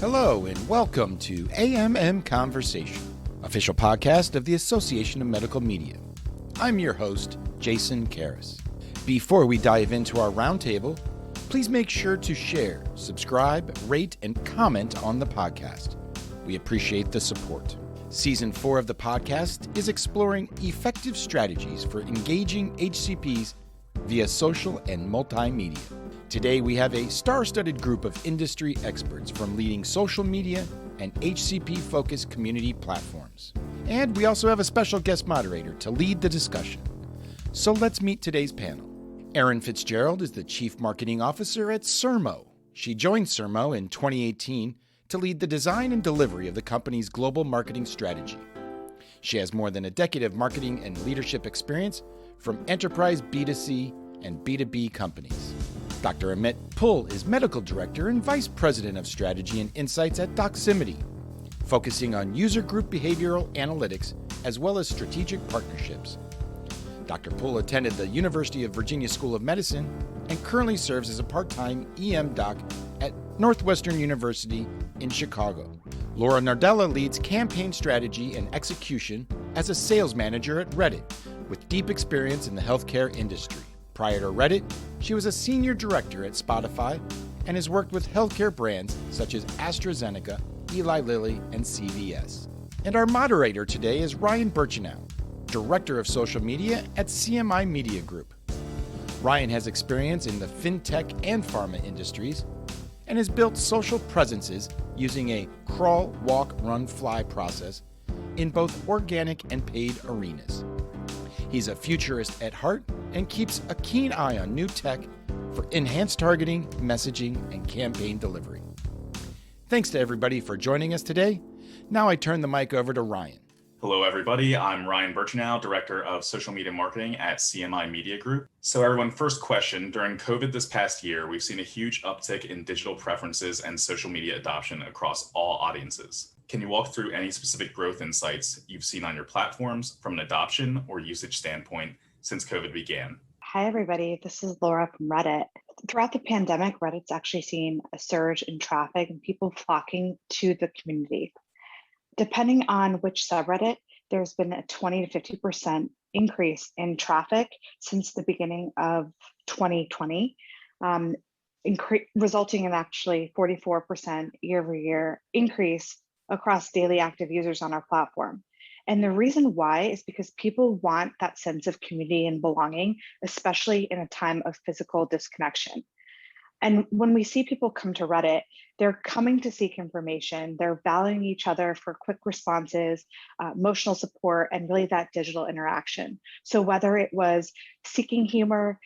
Hello and welcome to AMM Conversation, official podcast of the Association of Medical Media. I'm your host, Jason Karras. Before we dive into our roundtable, please make sure to share, subscribe, rate, and comment on the podcast. We appreciate the support. Season 4 of the podcast is exploring effective strategies for engaging HCPs via social and multimedia. Today, we have a star-studded group of industry experts from leading social media and HCP-focused community platforms. And we also have a special guest moderator to lead the discussion. So let's meet today's panel. Erin Fitzgerald is the Chief Marketing Officer at Sermo. She joined Sermo in 2018 to lead the design and delivery of the company's global marketing strategy. She has more than a decade of marketing and leadership experience from enterprise B2C and B2B companies. Dr. Amit Phull is Medical Director and Vice President of Strategy and Insights at Doximity, focusing on user group behavioral analytics as well as strategic partnerships. Dr. Phull attended the University of Virginia School of Medicine and currently serves as a part-time EM doc at Northwestern University in Chicago. Laura Nardella leads campaign strategy and execution as a sales manager at Reddit, with deep experience in the healthcare industry. Prior to Reddit, she was a senior director at Spotify and has worked with healthcare brands such as AstraZeneca, Eli Lilly, and CVS. And our moderator today is Ryan Birchenow, Director of Social Media at CMI Media Group. Ryan has experience in the fintech and pharma industries and has built social presences using a crawl, walk, run, fly process in both organic and paid arenas. He's a futurist at heart and keeps a keen eye on new tech for enhanced targeting, messaging, and campaign delivery. Thanks to everybody for joining us today. Now I turn the mic over to Ryan. Hello, everybody. I'm Ryan Birchenow, Director of Social Media Marketing at CMI Media Group. So everyone, first question. During COVID this past year, we've seen a huge uptick in digital preferences and social media adoption across all audiences. Can you walk through any specific growth insights you've seen on your platforms from an adoption or usage standpoint since COVID began? Hi, everybody. This is Laura from Reddit. Throughout the pandemic, Reddit's actually seen a surge in traffic and people flocking to the community. Depending on which subreddit, there's been a 20 to 50% increase in traffic since the beginning of 2020, resulting in actually 44% year-over-year increase across daily active users on our platform. And the reason why is because people want that sense of community and belonging, especially in a time of physical disconnection. And when we see people come to Reddit, they're coming to seek information, they're valuing each other for quick responses, emotional support, and really that digital interaction. So whether it was seeking humor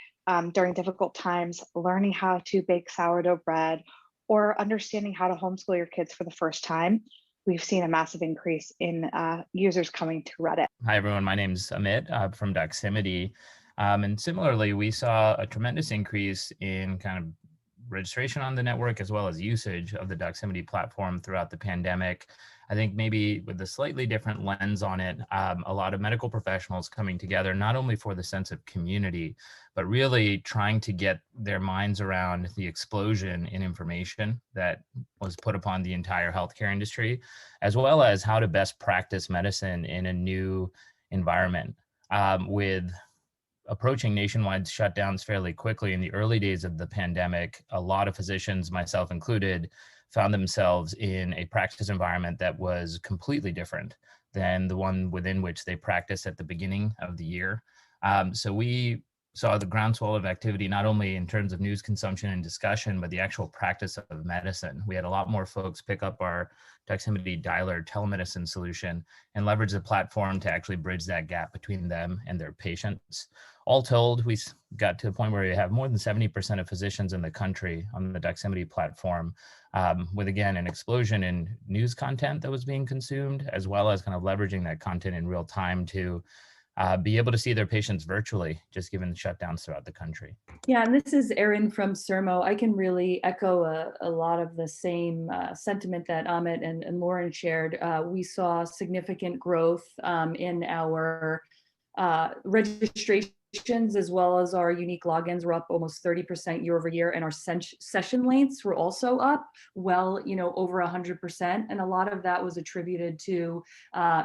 during difficult times, learning how to bake sourdough bread, or understanding how to homeschool your kids for the first time, we've seen a massive increase in users coming to Reddit. Hi, everyone. My name is Amit from Doximity. And similarly, we saw a tremendous increase in kind of registration on the network as well as usage of the Doximity platform throughout the pandemic. I think maybe with a slightly different lens on it, a lot of medical professionals coming together, not only for the sense of community, but really trying to get their minds around the explosion in information that was put upon the entire healthcare industry, as well as how to best practice medicine in a new environment. With approaching nationwide shutdowns fairly quickly in the early days of the pandemic, a lot of physicians, myself included, found themselves in a practice environment that was completely different than the one within which they practiced at the beginning of the year. So we saw the groundswell of activity, not only in terms of news consumption and discussion, but the actual practice of medicine. We had a lot more folks pick up our Doximity dialer telemedicine solution and leverage the platform to actually bridge that gap between them and their patients. All told, we got to a point where we have more than 70% of physicians in the country on the Doximity platform, with, again, an explosion in news content that was being consumed, as well as kind of leveraging that content in real time to be able to see their patients virtually, just given the shutdowns throughout the country. Yeah, and this is Erin from Sermo. I can really echo a lot of the same sentiment that Amit and Lauren shared. We saw significant growth in our registration activations as well as our unique logins were up almost 30% year over year, and our session lengths were also up well, over 100%. And a lot of that was attributed to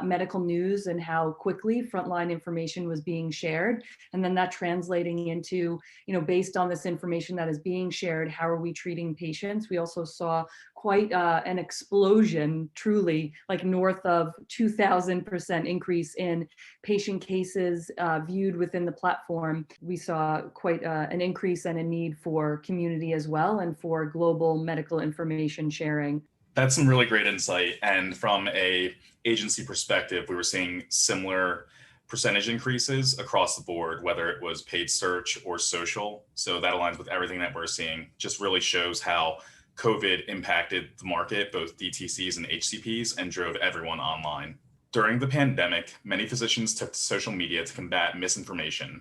medical news and how quickly frontline information was being shared. And then that translating into, based on this information that is being shared, how are we treating patients? We also saw quite an explosion, truly, like north of 2,000% increase in patient cases viewed within the platform. We saw quite an increase and a need for community as well, and for global medical information sharing. That's some really great insight. And from a agency perspective, we were seeing similar percentage increases across the board, whether it was paid search or social. So that aligns with everything that we're seeing. Just really shows how COVID impacted the market, both DTCs and HCPs, and drove everyone online. During the pandemic, many physicians took to social media to combat misinformation.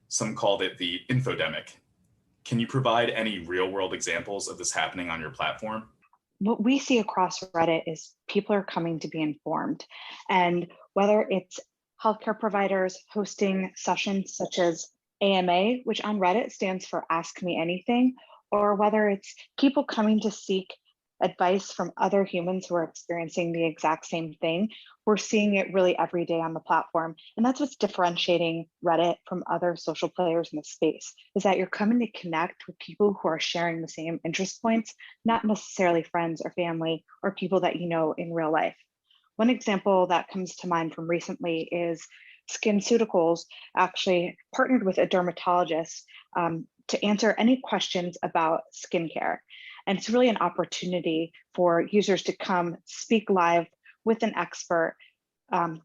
Some called it the infodemic. Can you provide any real-world examples of this happening on your platform? What we see across Reddit is people are coming to be informed. And whether it's healthcare providers hosting sessions such as AMA, which on Reddit stands for Ask Me Anything, or whether it's people coming to seek advice from other humans who are experiencing the exact same thing, we're seeing it really every day on the platform. And that's what's differentiating Reddit from other social players in the space, is that you're coming to connect with people who are sharing the same interest points, not necessarily friends or family or people that you know in real life. One example that comes to mind from recently is SkinCeuticals actually partnered with a dermatologist to answer any questions about skincare. And it's really an opportunity for users to come speak live with an expert,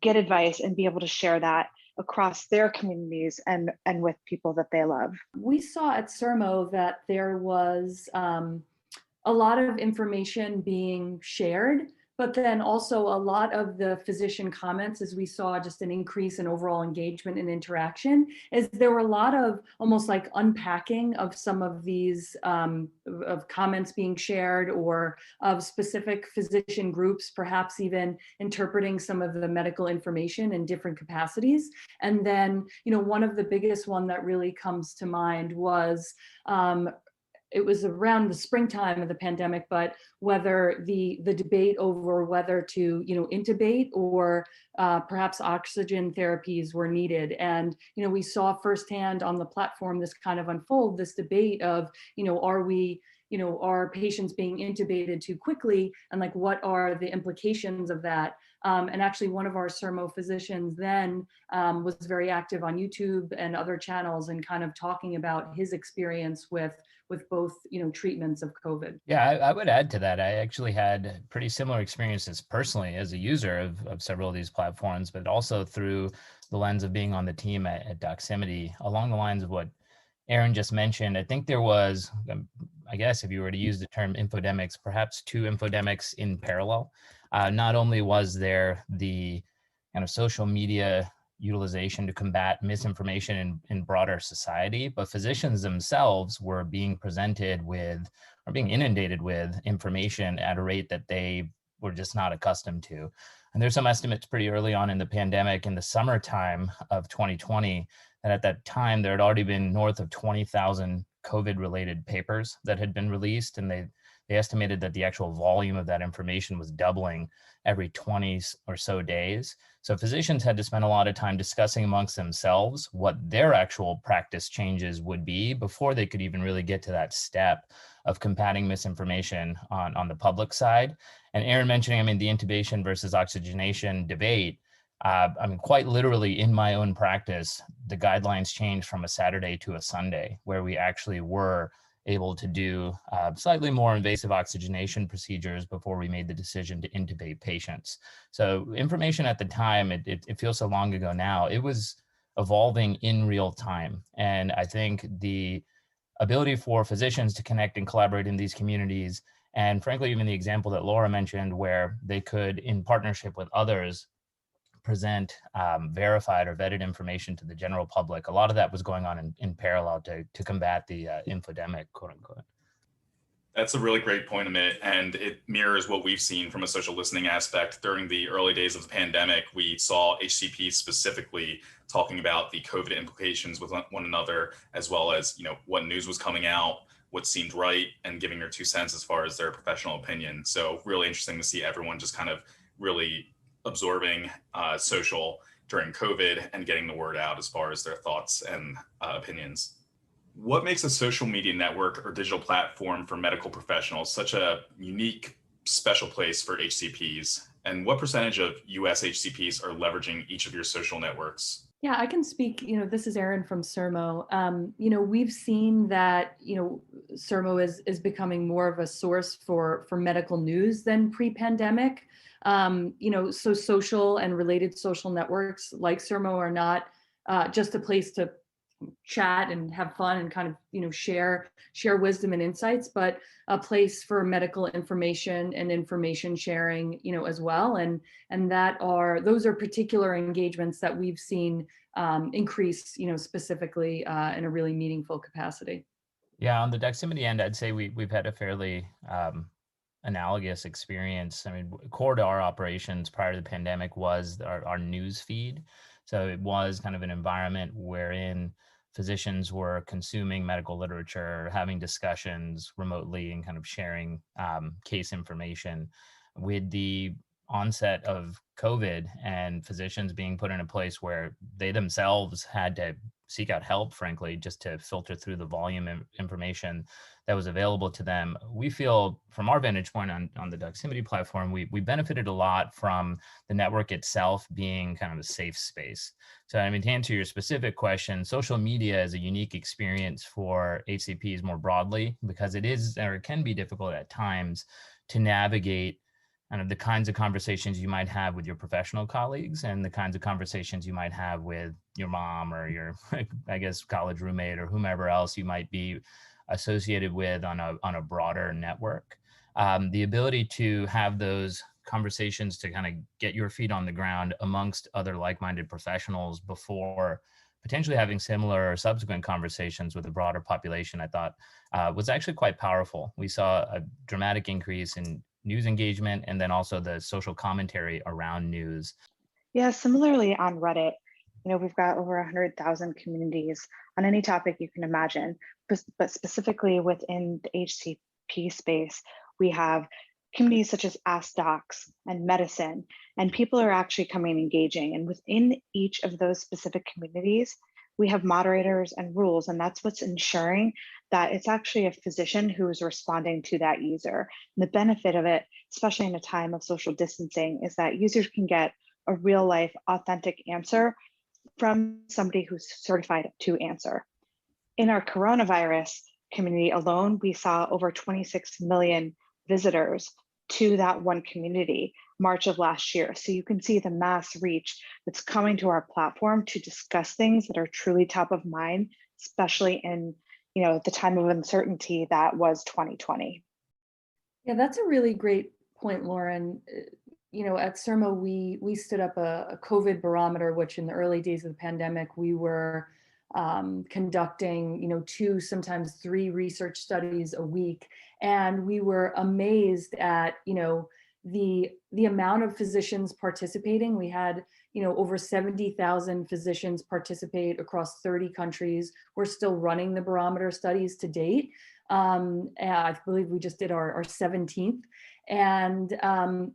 get advice, and be able to share that across their communities and with people that they love. We saw at Sermo that there was a lot of information being shared, but then also a lot of the physician comments, as we saw just an increase in overall engagement and interaction, is there were a lot of almost like unpacking of some of these of comments being shared, or of specific physician groups, perhaps even interpreting some of the medical information in different capacities. And then, one of the biggest one that really comes to mind was it was around the springtime of the pandemic, but whether the debate over whether to, intubate or perhaps oxygen therapies were needed. And, we saw firsthand on the platform this kind of unfold, this debate of, are patients being intubated too quickly? And like, what are the implications of that? And actually one of our Sermo physicians then was very active on YouTube and other channels and kind of talking about his experience with both, treatments of COVID. Yeah, I would add to that. I actually had pretty similar experiences personally as a user of several of these platforms, but also through the lens of being on the team at Doximity, along the lines of what Erin just mentioned. I think there was, I guess if you were to use the term infodemics, perhaps two infodemics in parallel. Not only was there the kind of social media utilization to combat misinformation in broader society, but physicians themselves were being presented with or being inundated with information at a rate that they were just not accustomed to. And there's some estimates pretty early on in the pandemic, in the summertime of 2020, that at that time there had already been north of 20,000 COVID-related papers that had been released, and they estimated that the actual volume of that information was doubling every 20 or so days. So physicians had to spend a lot of time discussing amongst themselves what their actual practice changes would be before they could even really get to that step of combating misinformation on the public side. And Erin mentioning, the intubation versus oxygenation debate, quite literally in my own practice, the guidelines changed from a Saturday to a Sunday, where we actually were able to do slightly more invasive oxygenation procedures before we made the decision to intubate patients. So information at the time, it feels so long ago now, it was evolving in real time. And I think the ability for physicians to connect and collaborate in these communities, and frankly, even the example that Laura mentioned, where they could, in partnership with others, present verified or vetted information to the general public. A lot of that was going on in parallel to combat the infodemic, quote unquote. That's a really great point, Amit, and it mirrors what we've seen from a social listening aspect. During the early days of the pandemic, we saw HCPs specifically talking about the COVID implications with one another, as well as, what news was coming out, what seemed right, and giving their 2 cents as far as their professional opinion. So really interesting to see everyone just kind of really absorbing social during COVID and getting the word out as far as their thoughts and opinions. What makes a social media network or digital platform for medical professionals such a unique, special place for HCPs? And what percentage of US HCPs are leveraging each of your social networks? Yeah, I can speak, this is Erin from Sermo. We've seen that, Sermo is becoming more of a source for medical news than pre-pandemic. So social and related social networks like Sermo are not just a place to chat and have fun and kind of share wisdom and insights, but a place for medical information and information sharing as well, and those are particular engagements that we've seen increase specifically in a really meaningful capacity. Yeah, on the Doximity end, I'd say we've had a fairly analogous experience. I mean, core to our operations prior to the pandemic was our news feed. So it was kind of an environment wherein physicians were consuming medical literature, having discussions remotely, and kind of sharing case information. With the onset of COVID and physicians being put in a place where they themselves had to seek out help, frankly, just to filter through the volume of information that was available to them, we feel from our vantage point on the Doximity platform, we benefited a lot from the network itself being kind of a safe space. So I mean, to answer your specific question, social media is a unique experience for HCPs more broadly because it is, or it can be difficult at times to navigate kind of the kinds of conversations you might have with your professional colleagues and the kinds of conversations you might have with your mom or your, I guess, college roommate or whomever else you might be associated with on a broader network. The ability to have those conversations to kind of get your feet on the ground amongst other like-minded professionals before potentially having similar or subsequent conversations with a broader population, I thought was actually quite powerful. We saw a dramatic increase in news engagement and then also the social commentary around news. Yeah, similarly on Reddit, we've got over 100,000 communities on any topic you can imagine, but specifically within the HCP space, we have communities such as Ask Docs and Medicine, and people are actually coming and engaging. And within each of those specific communities, we have moderators and rules, and that's what's ensuring that it's actually a physician who is responding to that user. And the benefit of it, especially in a time of social distancing, is that users can get a real life, authentic answer from somebody who's certified to answer. In our coronavirus community alone, we saw over 26 million visitors to that one community March of last year. So you can see the mass reach that's coming to our platform to discuss things that are truly top of mind, especially in the time of uncertainty that was 2020. Yeah, that's a really great point, Lauren. At Sermo, we stood up a COVID barometer, which in the early days of the pandemic, we were conducting, 2, sometimes 3 research studies a week. And we were amazed at, the amount of physicians participating. We had, over 70,000 physicians participate across 30 countries. We're still running the barometer studies to date. I believe we just did our 17th. And,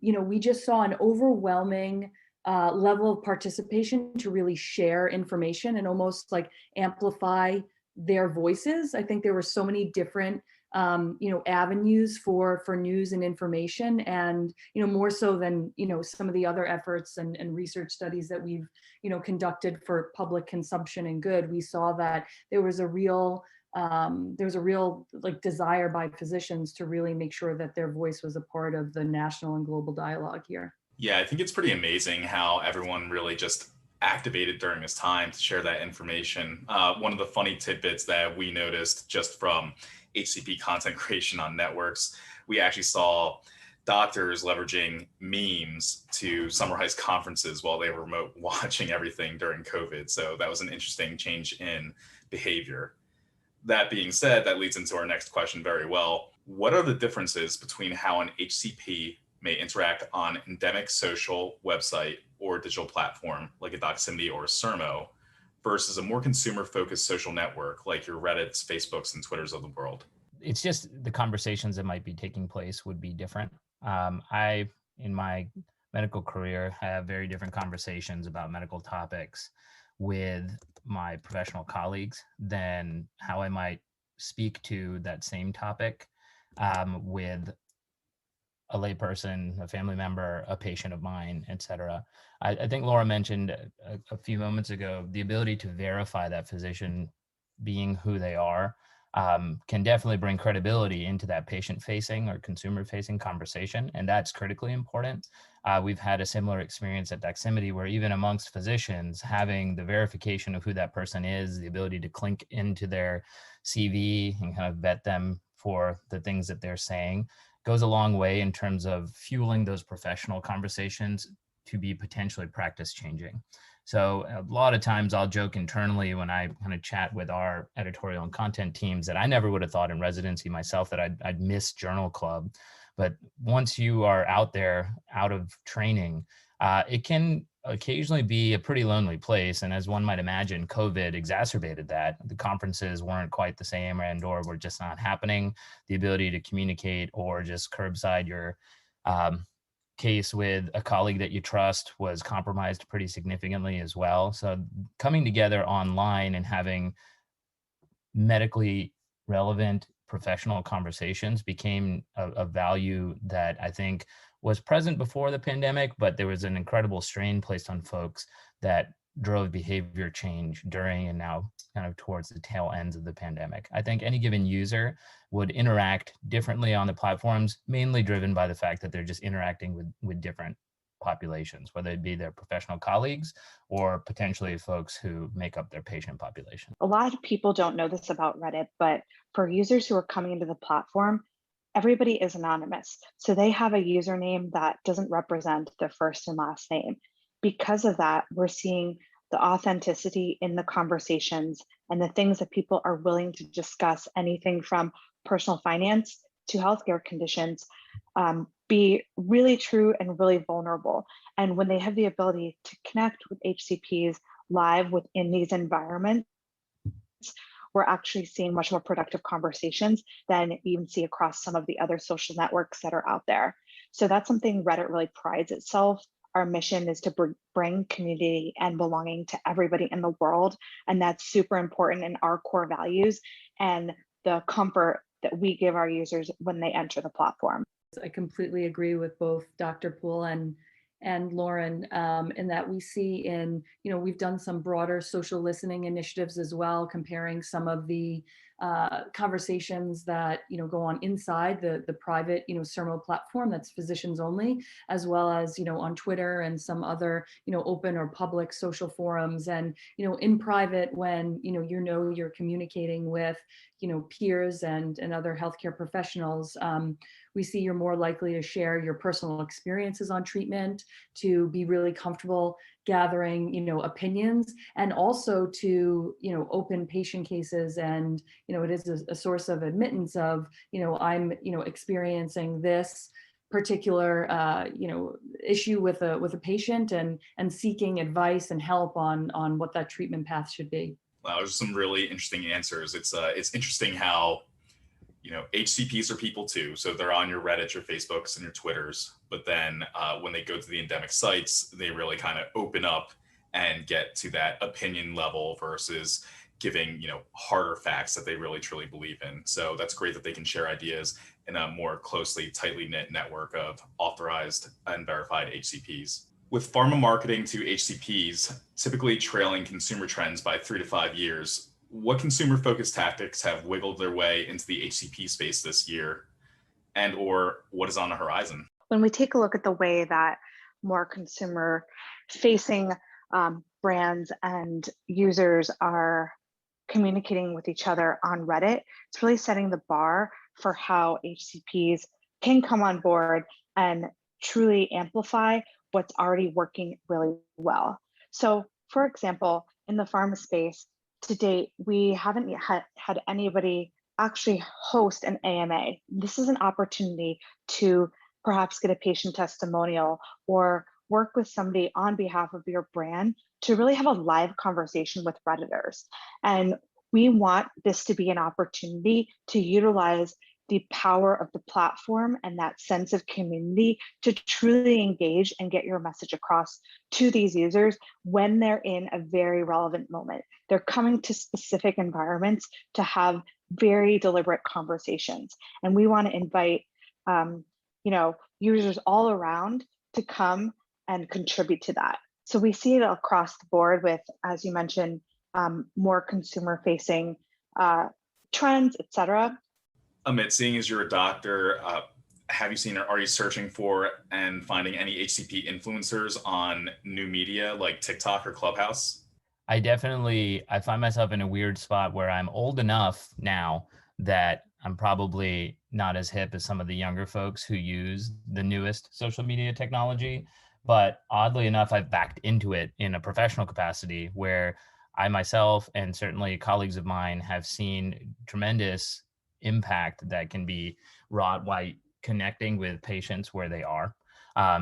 we just saw an overwhelming level of participation to really share information and almost like amplify their voices. I think there were so many different avenues for news and information, and more so than some of the other efforts and research studies that we've conducted for public consumption and good. We saw that there was a real like desire by physicians to really make sure that their voice was a part of the national and global dialogue here. Yeah, I think it's pretty amazing how everyone really just activated during this time to share that information. One of the funny tidbits that we noticed just from HCP content creation on networks, we actually saw doctors leveraging memes to summarize conferences while they were remote watching everything during COVID. So that was an interesting change in behavior. That being said, that leads into our next question very well. what are the differences between how an HCP may interact on endemic social website or digital platform like a Doximity or a Sermo versus a more consumer-focused social network like your Reddits, Facebooks, and Twitters of the world? It's just the conversations that might be taking place would be different. In my medical career, have very different conversations about medical topics with my professional colleagues than how I might speak to that same topic with a layperson, a family member, a patient of mine, et cetera. I think Laura mentioned a few moments ago, the ability to verify that physician being who they are can definitely bring credibility into that patient-facing or consumer-facing conversation, and that's critically important. We've had a similar experience at Doximity where even amongst physicians, having the verification of who that person is, the ability to clink into their CV and kind of vet them for the things that they're saying goes a long way in terms of fueling those professional conversations to be potentially practice changing. So a lot of times I'll joke internally when I kind of chat with our editorial and content teams that I never would have thought in residency myself that I'd miss journal club. But once you are out there, out of training, it can occasionally be a pretty lonely place. And as one might imagine, COVID exacerbated that. The conferences weren't quite the same or were just not happening. The ability to communicate or just curbside your case with a colleague that you trust was compromised pretty significantly as well. So coming together online and having medically relevant professional conversations became a value that I think was present before the pandemic, but there was an incredible strain placed on folks that drove behavior change during and now kind of towards the tail ends of the pandemic. I think any given user would interact differently on the platforms, mainly driven by the fact that they're just interacting with different populations, whether it be their professional colleagues or potentially folks who make up their patient population. A lot of people don't know this about Reddit, but for users who are coming into the platform, everybody is anonymous. So they have a username that doesn't represent their first and last name. Because of that, we're seeing the authenticity in the conversations and the things that people are willing to discuss, anything from personal finance to healthcare conditions, be really true and really vulnerable. And when they have the ability to connect with HCPs live within these environments, we're actually seeing much more productive conversations than you even see across some of the other social networks that are out there. So that's something Reddit really prides itself. Our mission is to bring community and belonging to everybody in the world. And that's super important in our core values and the comfort that we give our users when they enter the platform. I completely agree with both Dr. Phull and Lauren in that we see we've done some broader social listening initiatives as well, comparing some of the conversations that go on inside the private Sermo platform that's physicians only, as well as on Twitter and some other open or public social forums, and in private when you're communicating with peers and other healthcare professionals. We see you're more likely to share your personal experiences on treatment, to be really comfortable gathering opinions, and also to open patient cases. And it is a source of admittance of I'm experiencing this particular issue with a patient, and seeking advice and help on what that treatment path should be. Wow, there's some really interesting answers. It's interesting how HCPs are people too, so they're on your Reddits, your Facebooks, and your Twitters. But then when they go to the endemic sites, they really kind of open up and get to that opinion level versus giving harder facts that they really truly believe in. So that's great that they can share ideas in a more closely, tightly knit network of authorized and verified HCPs. With pharma marketing to HCPs typically trailing consumer trends by 3 to 5 years, what consumer-focused tactics have wiggled their way into the HCP space this year, and or what is on the horizon? When we take a look at the way that more consumer-facing brands and users are communicating with each other on Reddit, it's really setting the bar for how HCPs can come on board and truly amplify what's already working really well. So, for example, in the pharma space, to date, we haven't yet had anybody actually host an AMA. This is an opportunity to perhaps get a patient testimonial or work with somebody on behalf of your brand to really have a live conversation with Redditors. And we want this to be an opportunity to utilize the power of the platform and that sense of community to truly engage and get your message across to these users when they're in a very relevant moment. They're coming to specific environments to have very deliberate conversations. And we want to invite users all around to come and contribute to that. So we see it across the board with, as you mentioned, more consumer facing trends, et cetera. Amit, seeing as you're a doctor, have you seen or are you searching for and finding any HCP influencers on new media like TikTok or Clubhouse? I find myself in a weird spot where I'm old enough now that I'm probably not as hip as some of the younger folks who use the newest social media technology. But oddly enough, I've backed into it in a professional capacity where I myself and certainly colleagues of mine have seen tremendous impact that can be wrought by connecting with patients where they are.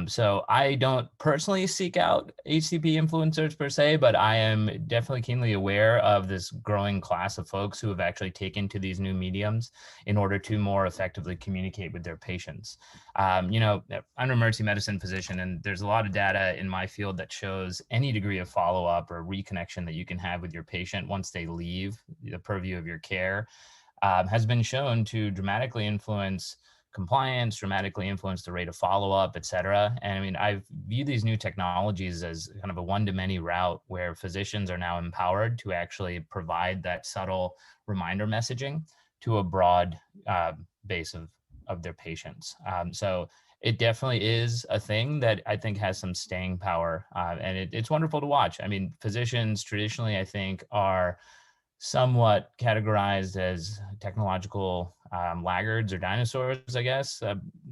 So I don't personally seek out HCP influencers per se, but I am definitely keenly aware of this growing class of folks who have actually taken to these new mediums in order to more effectively communicate with their patients. I'm an emergency medicine physician, and there's a lot of data in my field that shows any degree of follow-up or reconnection that you can have with your patient once they leave the purview of your care has been shown to dramatically influence compliance, dramatically influence the rate of follow-up, et cetera. And I mean, I view these new technologies as kind of a one-to-many route where physicians are now empowered to actually provide that subtle reminder messaging to a broad base of their patients. So it definitely is a thing that I think has some staying power, and it's wonderful to watch. I mean, physicians traditionally, I think, are somewhat categorized as technological laggards or dinosaurs, I guess.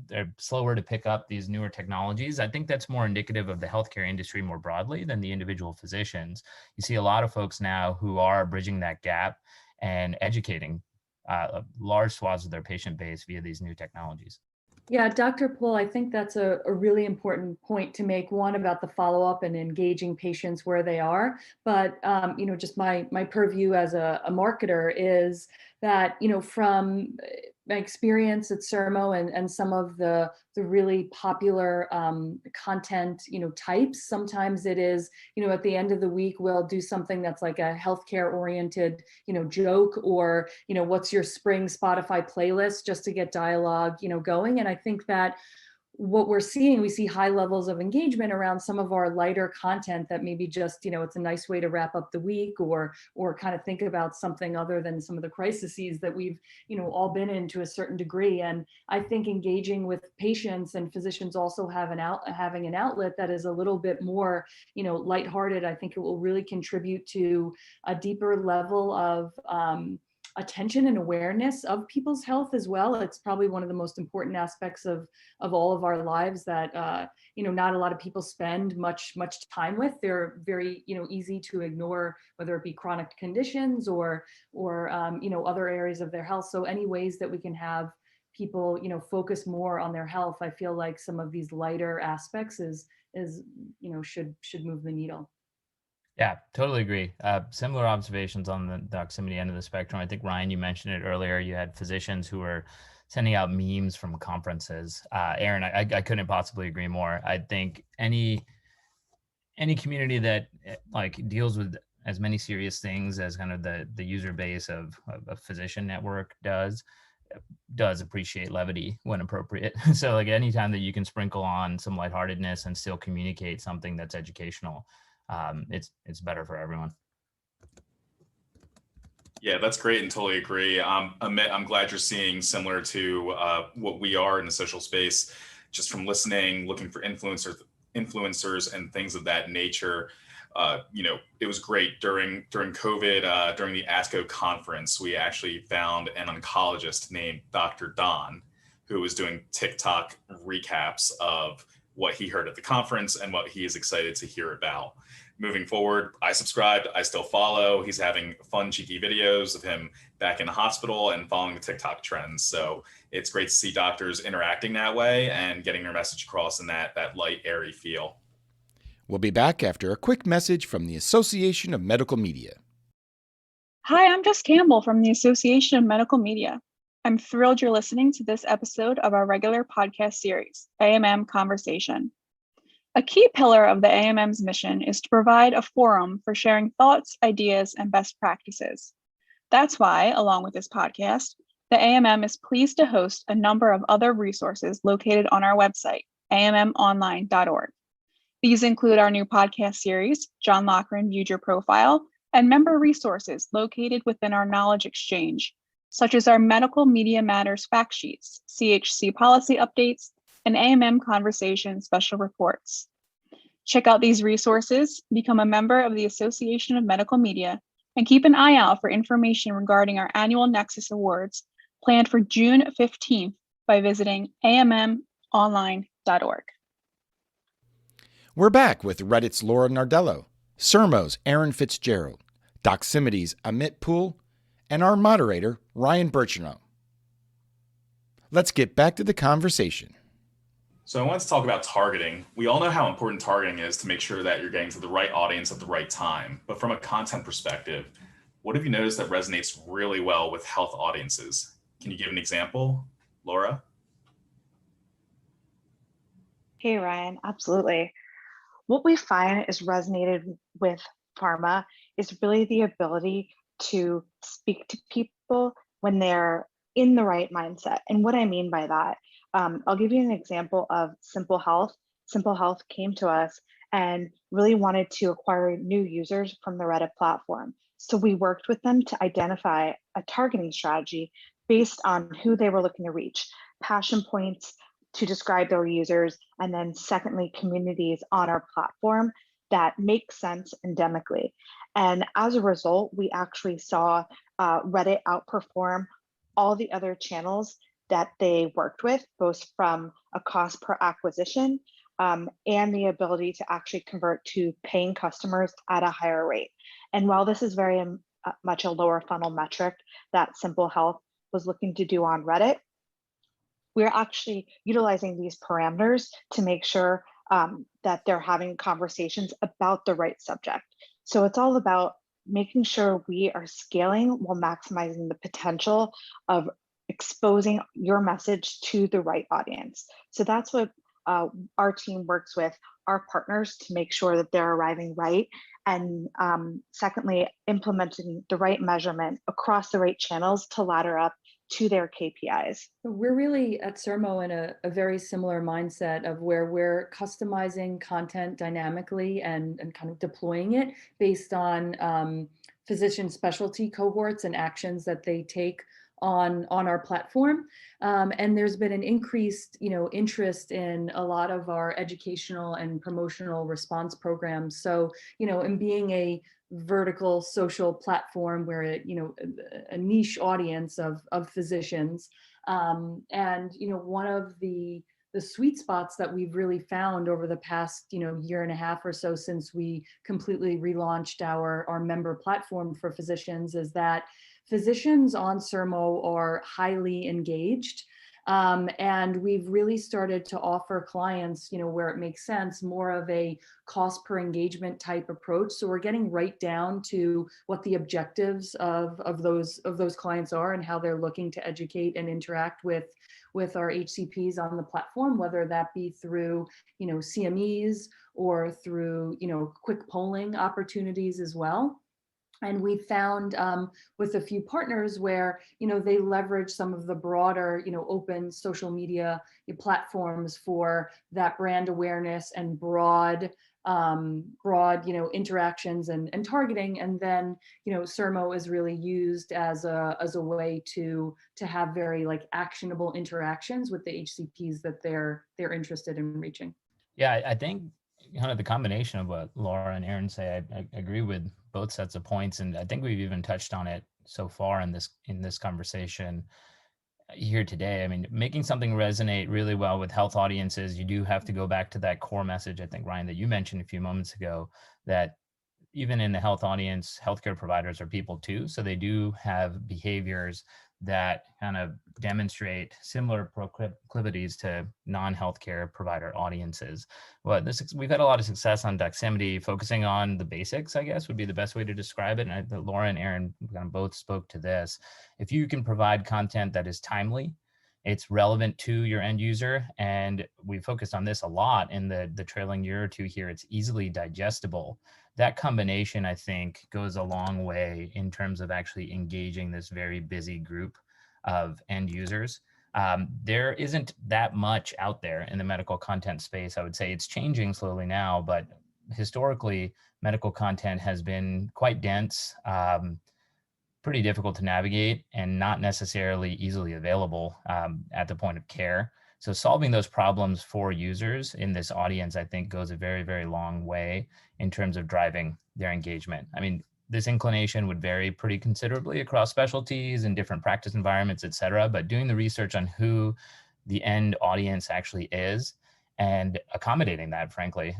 They're slower to pick up these newer technologies. I think that's more indicative of the healthcare industry more broadly than the individual physicians. You see a lot of folks now who are bridging that gap and educating large swaths of their patient base via these new technologies. Yeah, Dr. Phull, I think that's a really important point to make, one about the follow-up and engaging patients where they are. But, just my purview as a marketer is that, from my experience at Sermo and some of the really popular content, types, sometimes it is, at the end of the week, we'll do something that's like a healthcare oriented, joke, or, what's your spring Spotify playlist, just to get dialogue, going. And I think that what we see high levels of engagement around some of our lighter content that maybe just, it's a nice way to wrap up the week or kind of think about something other than some of the crises that we've, all been in to a certain degree. And I think engaging with patients and physicians also having an outlet that is a little bit more, lighthearted, I think it will really contribute to a deeper level of, attention and awareness of people's health as well. It's probably one of the most important aspects of all of our lives that not a lot of people spend much time with. They're very easy to ignore, whether it be chronic conditions or other areas of their health. So any ways that we can have people focus more on their health, I feel like some of these lighter aspects should move the needle. Yeah, totally agree. Similar observations on the Doximity end of the spectrum. I think, Ryan, you mentioned it earlier. You had physicians who were sending out memes from conferences. Erin, I couldn't possibly agree more. I think any community that deals with as many serious things as kind of the user base of a physician network does appreciate levity when appropriate. So anytime that you can sprinkle on some lightheartedness and still communicate something that's educational, it's better for everyone. Yeah, that's great and totally agree. Amit, I'm glad you're seeing similar to what we are in the social space, just from listening, looking for influencers and things of that nature. It was great during COVID, during the ASCO conference, we actually found an oncologist named Dr. Don, who was doing TikTok recaps of what he heard at the conference and what he is excited to hear about. moving forward, I subscribed, I still follow. He's having fun, cheeky videos of him back in the hospital and following the TikTok trends. So it's great to see doctors interacting that way and getting their message across in that light, airy feel. We'll be back after a quick message from the Association of Medical Media. Hi, I'm Jess Campbell from the Association of Medical Media. I'm thrilled you're listening to this episode of our regular podcast series, AMM Conversation. A key pillar of the AMM's mission is to provide a forum for sharing thoughts, ideas, and best practices. That's why, along with this podcast, the AMM is pleased to host a number of other resources located on our website, ammonline.org. These include our new podcast series, John Loughran Viewed Your Profile, and member resources located within our Knowledge Exchange, such as our Medical Media Matters fact sheets, CHC policy updates, and AMM Conversation special reports. Check out these resources, become a member of the Association of Medical Media, and keep an eye out for information regarding our annual Nexus Awards planned for June 15th by visiting ammonline.org. We're back with Reddit's Laura Nardello, Sermo's Erin Fitzgerald, Doximity's Amit Phull, and our moderator, Ryan Birchenow. Let's get back to the conversation. So I wanted to talk about targeting. We all know how important targeting is to make sure that you're getting to the right audience at the right time. But from a content perspective, what have you noticed that resonates really well with health audiences? Can you give an example, Laura? Hey, Ryan, absolutely. What we find is resonated with pharma is really the ability to speak to people when they're in the right mindset. And what I mean by that, I'll give you an example of Simple Health. Simple Health came to us and really wanted to acquire new users from the Reddit platform. So we worked with them to identify a targeting strategy based on who they were looking to reach, passion points to describe their users, and then secondly, communities on our platform that make sense endemically. And as a result, we actually saw Reddit outperform all the other channels that they worked with, both from a cost per acquisition and the ability to actually convert to paying customers at a higher rate. And while this is very much a lower funnel metric that Simple Health was looking to do on Reddit, we're actually utilizing these parameters to make sure that they're having conversations about the right subject. So it's all about making sure we are scaling while maximizing the potential of exposing your message to the right audience. So that's what our team works with our partners to make sure that they're arriving right. And secondly, implementing the right measurement across the right channels to ladder up to their KPIs. We're really at Sermo in a very similar mindset of where we're customizing content dynamically and kind of deploying it based on physician specialty cohorts and actions that they take on our platform. And there's been an increased, interest in a lot of our educational and promotional response programs. So, in being a vertical social platform where a niche audience of physicians, and one of the sweet spots that we've really found over the past year and a half or so since we completely relaunched our member platform for physicians is that physicians on Sermo are highly engaged. And we've really started to offer clients, where it makes sense, more of a cost per engagement type approach. So we're getting right down to what the objectives of those clients are and how they're looking to educate and interact with our HCPs on the platform, whether that be through, CMEs or through, quick polling opportunities as well. And we found with a few partners where, they leverage some of the broader, open social media platforms for that brand awareness and broad, interactions and targeting. And then, Sermo is really used as a way to have very actionable interactions with the HCPs that they're interested in reaching. Yeah, I think kind of the combination of what Laura and Erin say, I agree with both sets of points. And I think we've even touched on it so far in this conversation here today. I mean, making something resonate really well with health audiences, you do have to go back to that core message, I think, Ryan, that you mentioned a few moments ago, that even in the health audience, healthcare providers are people too. So they do have behaviors that kind of demonstrate similar proclivities to non-healthcare provider audiences. Well, we've had a lot of success on Doximity, focusing on the basics, I guess, would be the best way to describe it. And Laura and Erin kind of both spoke to this. If you can provide content that is timely, it's relevant to your end user, and we focused on this a lot in the trailing year or two here. It's easily digestible. That combination, I think, goes a long way in terms of actually engaging this very busy group of end users. There isn't that much out there in the medical content space. I would say it's changing slowly now, but historically, medical content has been quite dense, pretty difficult to navigate, and not necessarily easily available at the point of care. So solving those problems for users in this audience, I think, goes a very, very long way in terms of driving their engagement. I mean, this inclination would vary pretty considerably across specialties and different practice environments, et cetera, but doing the research on who the end audience actually is and accommodating that, frankly,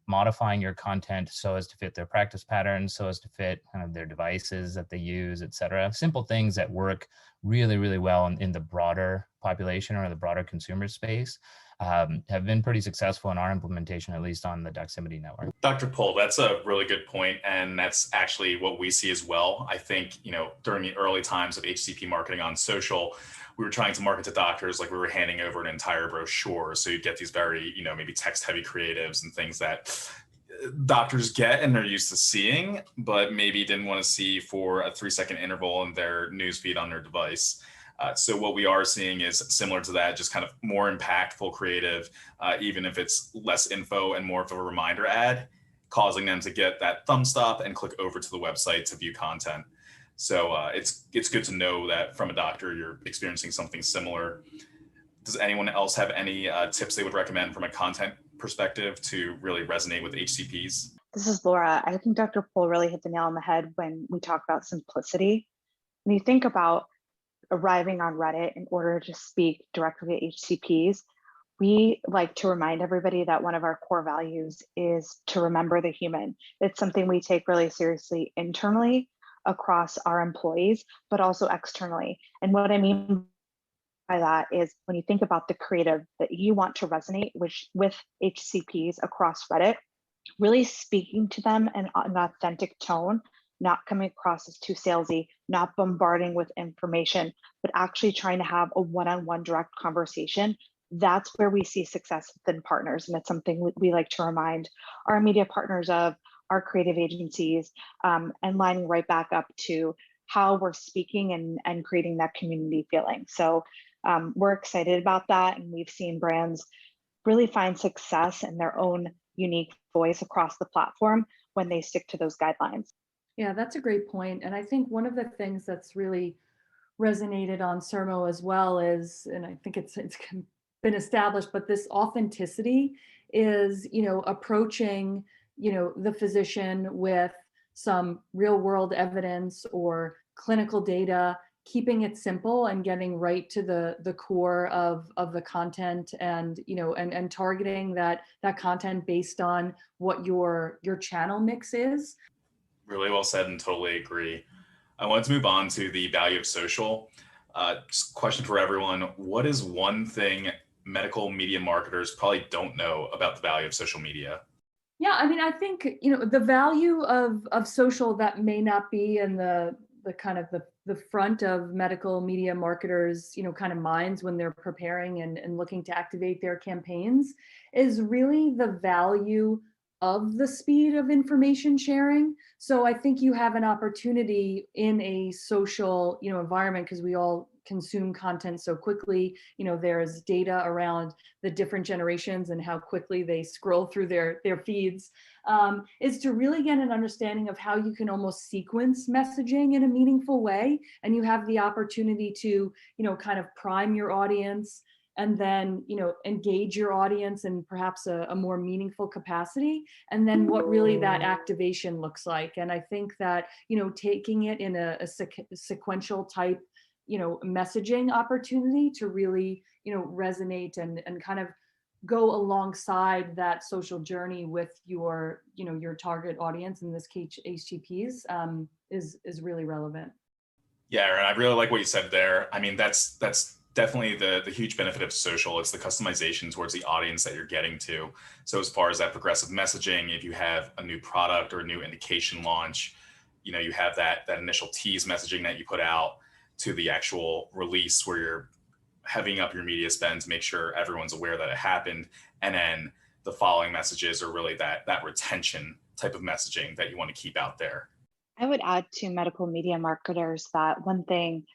modifying your content so as to fit their practice patterns, so as to fit kind of their devices that they use, et cetera. Simple things that work really, really well in the broader population or the broader consumer space have been pretty successful in our implementation, at least on the Doximity network. Dr. Phull, that's a really good point, and that's actually what we see as well. I think, during the early times of HCP marketing on social, we were trying to market to doctors like we were handing over an entire brochure. So you'd get these very, maybe text-heavy creatives and things that doctors get and they're used to seeing, but maybe didn't want to see for a 3-second interval in their newsfeed on their device. So what we are seeing is similar to that, just kind of more impactful creative, even if it's less info and more of a reminder ad, causing them to get that thumb stop and click over to the website to view content. So it's good to know that from a doctor, you're experiencing something similar. Does anyone else have any tips they would recommend from a content perspective to really resonate with HCPs? This is Laura. I think Dr. Phull really hit the nail on the head when we talk about simplicity. When you think about arriving on Reddit in order to speak directly to HCPs, we like to remind everybody that one of our core values is to remember the human. It's something we take really seriously internally across our employees, but also externally. And what I mean by that is when you think about the creative that you want to resonate with HCPs across Reddit, really speaking to them in an authentic tone, not coming across as too salesy, not bombarding with information, but actually trying to have a one-on-one direct conversation. That's where we see success within partners. And it's something we like to remind our media partners of, our creative agencies, and lining right back up to how we're speaking and creating that community feeling. So we're excited about that. And we've seen brands really find success in their own unique voice across the platform when they stick to those guidelines. Yeah, that's a great point. And I think one of the things that's really resonated on Sermo as well is, and I think it's been established, but this authenticity is, approaching, the physician with some real world evidence or clinical data, keeping it simple and getting right to the core of the content, and and targeting that content based on what your channel mix is. Really well said, and totally agree. I wanted to move on to the value of social. Just question for everyone: what is one thing medical media marketers probably don't know about the value of social media? Yeah, I mean, I think the value of social that may not be in the kind of the front of medical media marketers, kind of minds when they're preparing and looking to activate their campaigns, is really the value of the speed of information sharing. So I think you have an opportunity in a social, environment, because we all consume content so quickly. There's data around the different generations and how quickly they scroll through their feeds, is to really get an understanding of how you can almost sequence messaging in a meaningful way. And you have the opportunity to, kind of prime your audience, and then engage your audience in perhaps a more meaningful capacity, and then what really that activation looks like. And I think that taking it in a sequential type messaging opportunity to really resonate and kind of go alongside that social journey with your, your target audience, in this case, HCPs, is really relevant. Yeah, Erin, I really like what you said there. I mean, that's definitely the huge benefit of social. It's the customization towards the audience that you're getting to. So as far as that progressive messaging, if you have a new product or a new indication launch, you have that initial tease messaging that you put out to the actual release where you're heaving up your media spend to make sure everyone's aware that it happened. And then the following messages are really that retention type of messaging that you want to keep out there. I would add to medical media marketers that one thing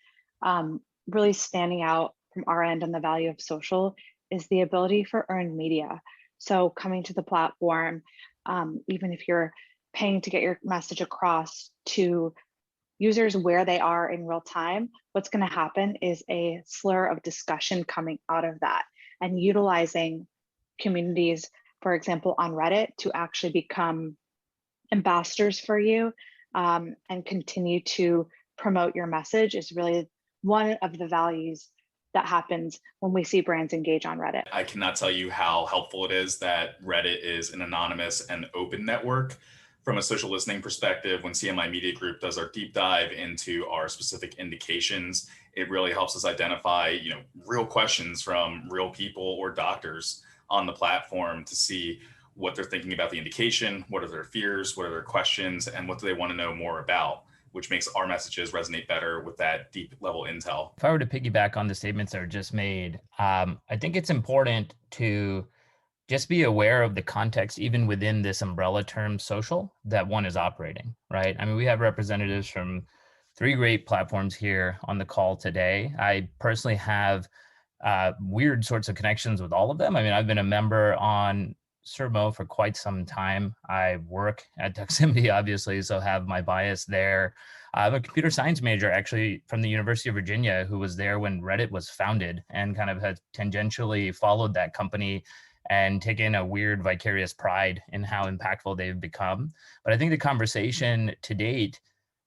really standing out from our end on the value of social is the ability for earned media. So coming to the platform, even if you're paying to get your message across to users where they are in real time, what's going to happen is a slur of discussion coming out of that, and utilizing communities, for example, on Reddit, to actually become ambassadors for you and continue to promote your message is really one of the values that happens when we see brands engage on Reddit. I cannot tell you how helpful it is that Reddit is an anonymous and open network. From a social listening perspective, when CMI Media Group does our deep dive into our specific indications, it really helps us identify, real questions from real people or doctors on the platform to see what they're thinking about the indication, what are their fears, what are their questions, and what do they want to know more about, which makes our messages resonate better with that deep level intel. If I were to piggyback on the statements that were just made, I think it's important to just be aware of the context, even within this umbrella term social, that one is operating, right? I mean, we have representatives from 3 great platforms here on the call today. I personally have weird sorts of connections with all of them. I mean, I've been a member on Sermo for quite some time. I work at Doximity, obviously, so have my bias there. I'm a computer science major, actually, from the University of Virginia, who was there when Reddit was founded and kind of had tangentially followed that company and taken a weird vicarious pride in how impactful they've become. But I think the conversation to date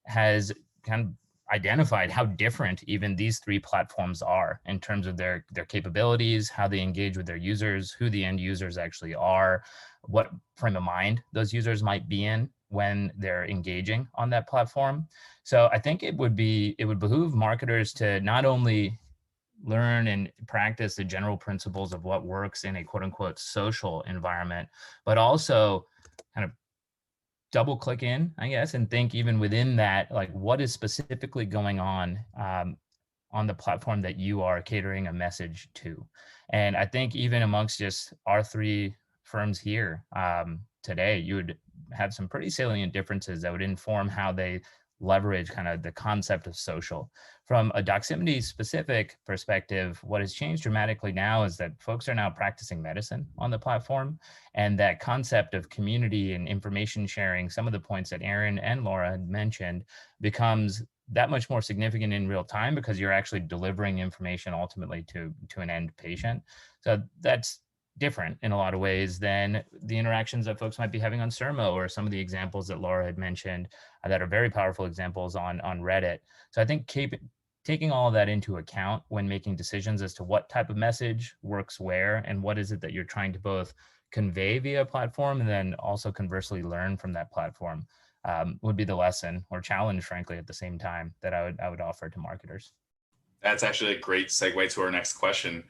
has kind of identified how different even these 3 platforms are in terms of their capabilities, how they engage with their users, who the end users actually are, what frame of mind those users might be in when they're engaging on that platform. So I think it would behoove marketers to not only learn and practice the general principles of what works in a quote unquote social environment, but also kind of double click in, I guess, and think even within that, like what is specifically going on the platform that you are catering a message to. And I think even amongst just our 3 firms here today, you would have some pretty salient differences that would inform how they leverage kind of the concept of social. From a Doximity specific perspective, what has changed dramatically now is that folks are now practicing medicine on the platform, and that concept of community and information sharing, some of the points that Erin and Laura had mentioned, becomes that much more significant in real time because you're actually delivering information ultimately to an end patient. So that's different in a lot of ways than the interactions that folks might be having on Sermo, or some of the examples that Laura had mentioned that are very powerful examples on Reddit. So I think taking all of that into account when making decisions as to what type of message works where, and what is it that you're trying to both convey via platform and then also conversely learn from that platform would be the lesson or challenge, frankly, at the same time that I would offer to marketers. That's actually a great segue to our next question.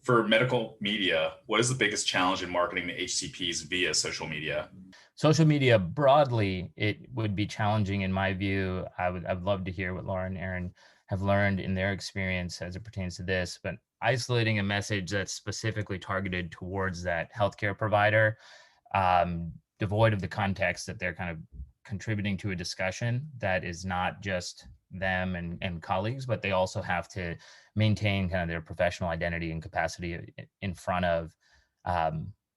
For medical media, what is the biggest challenge in marketing to HCPs via social media? Social media broadly, it would be challenging in my view. I'd love to hear what Laura and Erin have learned in their experience as it pertains to this, but isolating a message that's specifically targeted towards that healthcare provider, devoid of the context that they're kind of contributing to a discussion that is not just them and colleagues, but they also have to maintain kind of their professional identity and capacity in front of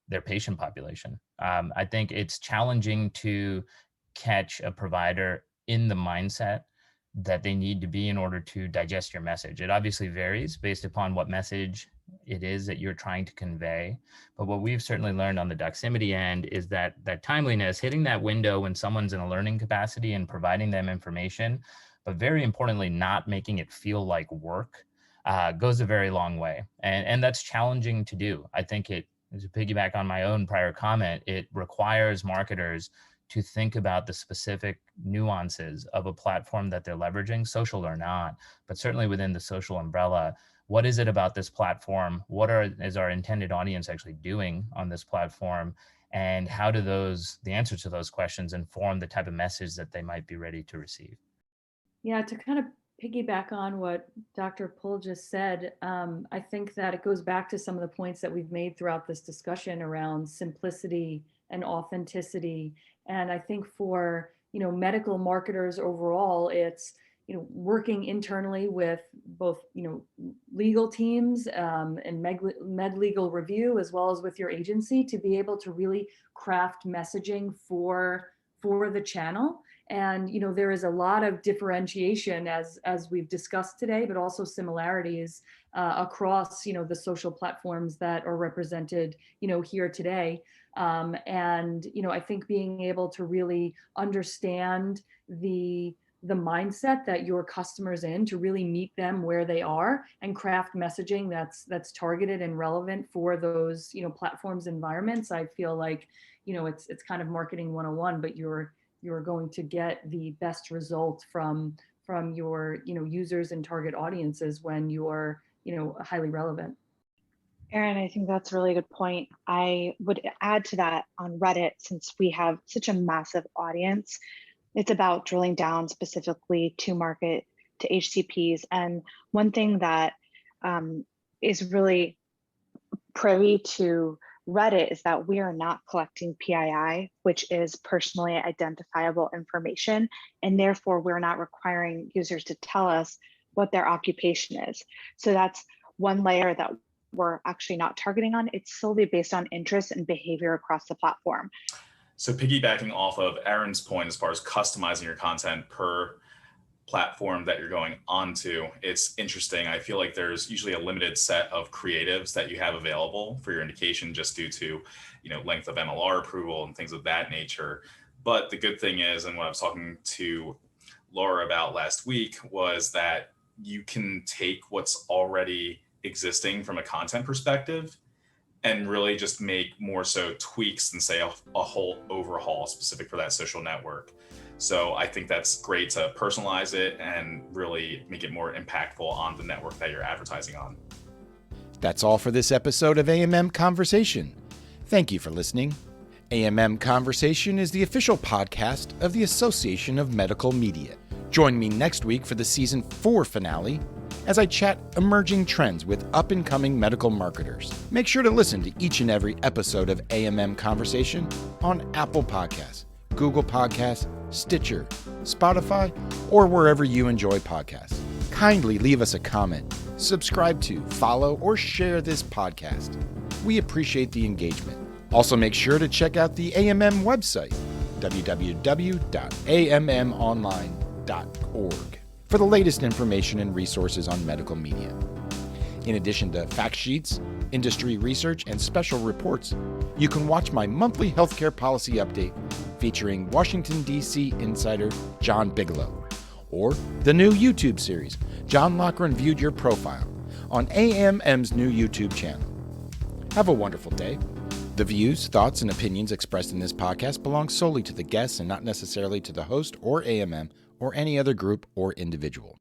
their patient population. I think it's challenging to catch a provider in the mindset that they need to be in order to digest your message. It obviously varies based upon what message it is that you're trying to convey. But what we've certainly learned on the Doximity end is that timeliness, hitting that window when someone's in a learning capacity and providing them information, but very importantly, not making it feel like work, goes a very long way. And that's challenging to do. I think it, to piggyback on my own prior comment, it requires marketers to think about the specific nuances of a platform that they're leveraging, social or not, but certainly within the social umbrella. What is it about this platform? Is our intended audience actually doing on this platform? And how do the answers to those questions inform the type of message that they might be ready to receive? Yeah, to kind of piggyback on what Dr. Phull just said, I think that it goes back to some of the points that we've made throughout this discussion around simplicity and authenticity. And I think for, medical marketers overall, it's, working internally with both, legal teams and med legal review, as well as with your agency, to be able to really craft messaging for the channel. And, there is a lot of differentiation as we've discussed today, but also similarities across, the social platforms that are represented, here today. And, I think being able to really understand the mindset that your customers in, to really meet them where they are and craft messaging that's targeted and relevant for those, platforms, environments. I feel like, it's kind of marketing 101, but you're going to get the best results from your, users and target audiences when you're, highly relevant. Erin, I think that's a really good point. I would add to that on Reddit, since we have such a massive audience, it's about drilling down specifically to market to HCPs. And one thing that is really privy to Reddit is that we are not collecting PII, which is personally identifiable information, and therefore we're not requiring users to tell us what their occupation is. So that's one layer that we're actually not targeting on. It's solely based on interest and behavior across the platform. So piggybacking off of Erin's point, as far as customizing your content per platform that you're going onto, it's interesting. I feel like there's usually a limited set of creatives that you have available for your indication, just due to, length of MLR approval and things of that nature. But the good thing is, and what I was talking to Laura about last week, was that you can take what's already existing from a content perspective and really just make more so tweaks than say a whole overhaul specific for that social network. So I think that's great to personalize it and really make it more impactful on the network that you're advertising on. That's all for this episode of AMM Conversation. Thank you for listening. AMM Conversation is the official podcast of the Association of Medical Media. Join me next week for the season 4 finale as I chat emerging trends with up-and-coming medical marketers. Make sure to listen to each and every episode of AMM Conversation on Apple Podcasts, Google Podcasts, Stitcher, Spotify, or wherever you enjoy podcasts. Kindly leave us a comment, subscribe to, follow, or share this podcast. We appreciate the engagement. Also, make sure to check out the AMM website, www.ammonline.org, for the latest information and resources on medical media. In addition to fact sheets, industry research, and special reports, you can watch my monthly healthcare policy update featuring Washington, D.C. insider John Bigelow, or the new YouTube series, John Loughran Viewed Your Profile, on AMM's new YouTube channel. Have a wonderful day. The views, thoughts, and opinions expressed in this podcast belong solely to the guests and not necessarily to the host or AMM or any other group or individual.